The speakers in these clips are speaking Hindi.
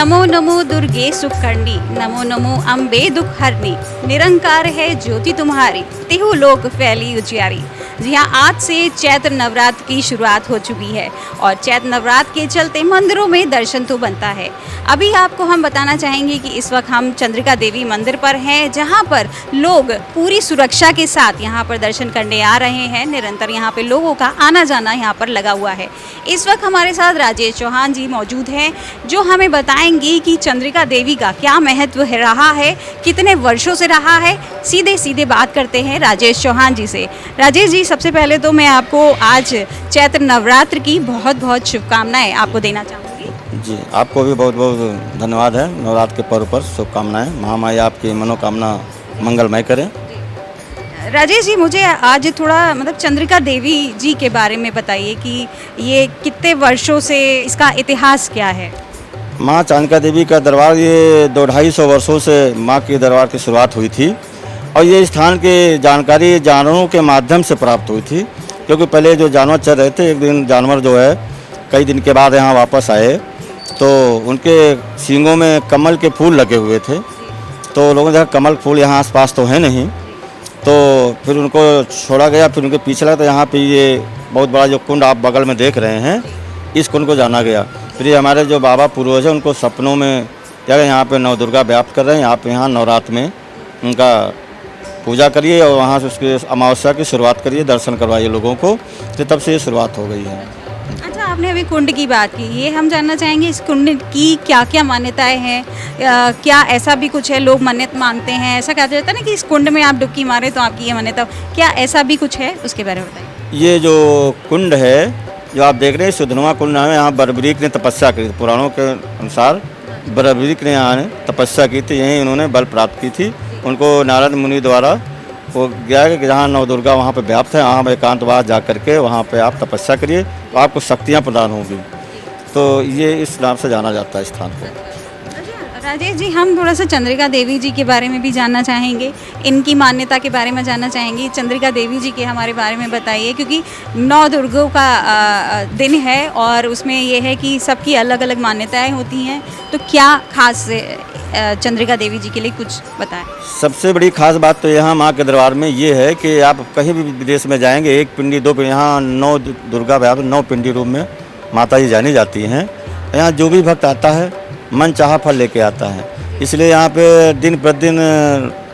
नमो नमो दुर्गे सुखकर्णी, नमो नमो अम्बे दुख हरनी, निरंकार है ज्योति तुम्हारी, तिहु लोक फैली उजियारी। जी हाँ, आज से चैत्र नवरात्र की शुरुआत हो चुकी है और चैत्र नवरात्र के चलते मंदिरों में दर्शन तो बनता है। अभी आपको हम बताना चाहेंगे कि इस वक्त हम चंद्रिका देवी मंदिर पर हैं, जहां पर लोग पूरी सुरक्षा के साथ यहां पर दर्शन करने आ रहे हैं। निरंतर यहां पे लोगों का आना जाना यहां पर लगा हुआ है। इस वक्त हमारे साथ राजेश चौहान जी मौजूद हैं, जो हमें बताएंगे कि चंद्रिका देवी का क्या महत्व रहा है, कितने वर्षों से रहा है। सीधे सीधे बात करते हैं राजेश चौहान जी से। राजेश जी, सबसे पहले तो मैं आपको आज चैत्र नवरात्र की बहुत बहुत शुभकामनाएं आपको देना चाहूँगी। जी, आपको भी बहुत बहुत धन्यवाद है। नवरात्र के पर्व पर शुभकामनाएं। महामाई आपकी मनोकामना मंगलमय करें। राजेश जी, मुझे आज थोड़ा चंद्रिका देवी जी के बारे में बताइए कि ये कितने वर्षों से, इसका इतिहास क्या है। माँ चंद्रिका देवी का दरबार ये 200-250 वर्षों से माँ के दरबार की शुरुआत हुई थी और ये स्थान की जानकारी जानवरों के माध्यम से प्राप्त हुई थी, क्योंकि पहले जो जानवर चल रहे थे, एक दिन जानवर जो है कई दिन के बाद यहाँ वापस आए तो उनके सींगों में कमल के फूल लगे हुए थे। तो लोगों ने देखा कमल फूल यहाँ आसपास तो है नहीं, तो फिर उनको छोड़ा गया। फिर उनके पीछे लगा तो यहाँ पे ये बहुत बड़ा जो कुंड आप बगल में देख रहे हैं, इस कुंड को जाना गया। फिर ये हमारे जो बाबा पूर्वज हैं उनको सपनों में जगह यहाँ पे नव दुर्गा व्याप्त कर रहे हैं। आप यहाँ नवरात्र में उनका पूजा करिए और वहाँ से उसके अमावस्या की शुरुआत करिए, दर्शन करवाइए लोगों को। तो तब से ये शुरुआत हो गई है। अच्छा, आपने अभी कुंड की बात की, ये हम जानना चाहेंगे इस कुंड की क्या क्या मान्यताएं हैं। क्या ऐसा भी कुछ है, लोग मन्नत मांगते हैं, ऐसा कहा जाता है ना कि इस कुंड में आप डुबकी मारे तो आपकी ये मान्यता, क्या ऐसा भी कुछ है, उसके बारे में बताइए। ये जो कुंड है जो आप देख रहे हैं, सुधनुमा कुंड है। यहाँ बर्बरीक ने तपस्या की थी। पुराणों के अनुसार बर्बरीक ने यहाँ तपस्या की थी, यहीं उन्होंने बल प्राप्त की थी। उनको नारद मुनि द्वारा वो गया कि जहाँ नव दुर्गा वहाँ पे व्याप्त है, वहाँ एकांतवास जा करके वहाँ पे आप तपस्या करिए तो आपको शक्तियाँ प्रदान होंगी। तो ये इस नाम से जाना जाता है स्थान को। राजेश जी, हम थोड़ा सा चंद्रिका देवी जी के बारे में भी जानना चाहेंगे, इनकी मान्यता के बारे में जानना चाहेंगे। चंद्रिका देवी जी के हमारे बारे में बताइए, क्योंकि 9 दुर्गों का दिन है और उसमें यह है कि सबकी अलग अलग मान्यताएं होती हैं। तो क्या खास चंद्रिका देवी जी के लिए कुछ बताएं। सबसे बड़ी खास बात तो यहाँ माँ के दरबार में ये है कि आप कहीं भी विदेश में जाएंगे, एक पिंडी 2 पिंडी, यहाँ 9 दुर्गा व्याप्त 9 पिंडी रूप में माता जी जानी जाती हैं। यहाँ जो भी भक्त आता है मन चाहा फल लेके आता है, इसलिए यहाँ पे दिन प्रतिदिन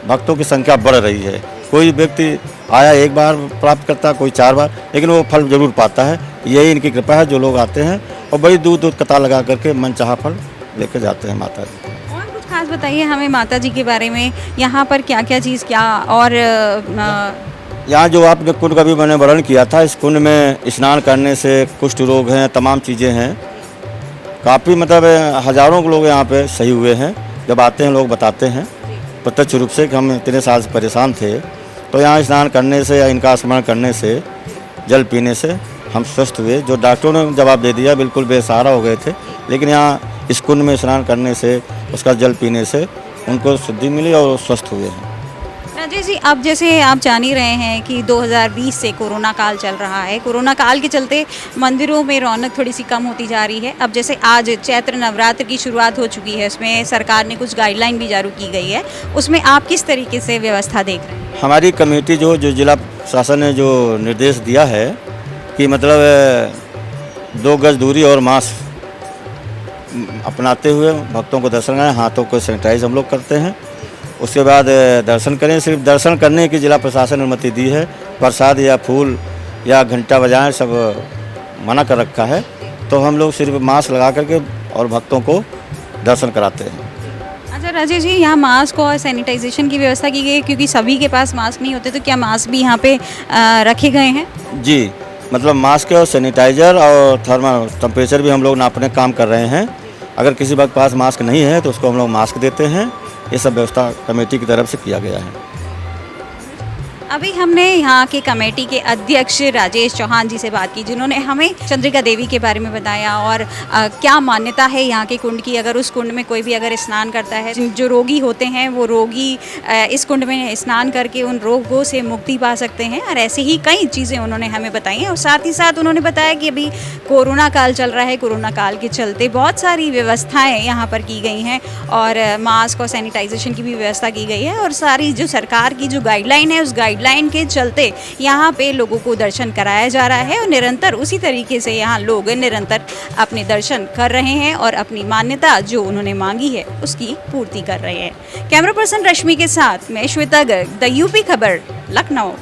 भक्तों की संख्या बढ़ रही है। कोई व्यक्ति आया एक बार प्राप्त करता, कोई 4 बार, लेकिन वो फल जरूर पाता है। यही इनकी कृपा है। जो लोग आते हैं और बड़ी दूर दूर कतार लगा करके मन चाहा फल लेके जाते हैं माता जी। और कुछ खास बताइए हमें माता जी के बारे में, यहाँ पर क्या क्या चीज़ क्या और यहाँ जो आपने कुंड का भी मैंने वर्णन किया था, इस कुंड में स्नान करने से कुष्ठ रोग हैं, तमाम चीज़ें हैं। काफ़ी हज़ारों लोग यहाँ पे सही हुए हैं। जब आते हैं लोग बताते हैं प्रत्यक्ष रूप से कि हम इतने साल से परेशान थे, तो यहाँ स्नान करने से या इनका स्मरण करने से, जल पीने से हम स्वस्थ हुए। जो डॉक्टरों ने जवाब दे दिया, बिल्कुल बेसहारा हो गए थे, लेकिन यहाँ इस कुंड में स्नान करने से, उसका जल पीने से उनको शुद्धि मिली और स्वस्थ हुए हैं। राजेश जी, अब जैसे आप जान ही रहे हैं कि 2020 से कोरोना काल चल रहा है। कोरोना काल के चलते मंदिरों में रौनक थोड़ी सी कम होती जा रही है। अब जैसे आज चैत्र नवरात्र की शुरुआत हो चुकी है, उसमें सरकार ने कुछ गाइडलाइन भी जारी की गई है, उसमें आप किस तरीके से व्यवस्था देख रहे हैं। हमारी कमेटी जो जिला प्रशासन ने जो निर्देश दिया है कि 2 गज दूरी और मास्क अपनाते हुए भक्तों को दर्शन करें, हाथों को सैनिटाइज हम लोग करते हैं, उसके बाद दर्शन करें। सिर्फ दर्शन करने की जिला प्रशासन ने अनुमति दी है। प्रसाद या फूल या घंटा बजाएं सब मना कर रखा है। तो हम लोग सिर्फ मास्क लगा करके और भक्तों को दर्शन कराते हैं। अच्छा राजेश जी, यहाँ मास्क और सैनिटाइजेशन की व्यवस्था की गई है, क्योंकि सभी के पास मास्क नहीं होते, तो क्या मास्क भी यहाँ पे रखे गए हैं। जी, मास्क और सैनिटाइज़र और थर्मल टेम्परेचर भी हम लोग नापने काम कर रहे हैं। अगर किसी वक्त पास मास्क नहीं है तो उसको हम लोग मास्क देते हैं। ये सब व्यवस्था कमेटी की तरफ से किया गया है। अभी हमने यहाँ के कमेटी के अध्यक्ष राजेश चौहान जी से बात की, जिन्होंने हमें चंद्रिका देवी के बारे में बताया और क्या मान्यता है यहाँ के कुंड की। अगर उस कुंड में कोई भी अगर स्नान करता है, जो रोगी होते हैं वो रोगी इस कुंड में स्नान करके उन रोगों से मुक्ति पा सकते हैं, और ऐसे ही कई चीज़ें उन्होंने हमें बताई हैं। और साथ ही साथ उन्होंने बताया कि अभी कोरोना काल चल रहा है, कोरोना काल के चलते बहुत सारी व्यवस्थाएँ यहाँ पर की गई हैं और मास्क और सैनिटाइजेशन की भी व्यवस्था की गई है, और सारी जो सरकार की जो गाइडलाइन है उस गाइडलाइन के चलते यहाँ पे लोगों को दर्शन कराया जा रहा है, और निरंतर उसी तरीके से यहाँ लोग निरंतर अपने दर्शन कर रहे हैं और अपनी मान्यता जो उन्होंने मांगी है उसकी पूर्ति कर रहे हैं। कैमरा पर्सन रश्मि के साथ मैं श्वेता गर्ग, द यूपी खबर, लखनऊ।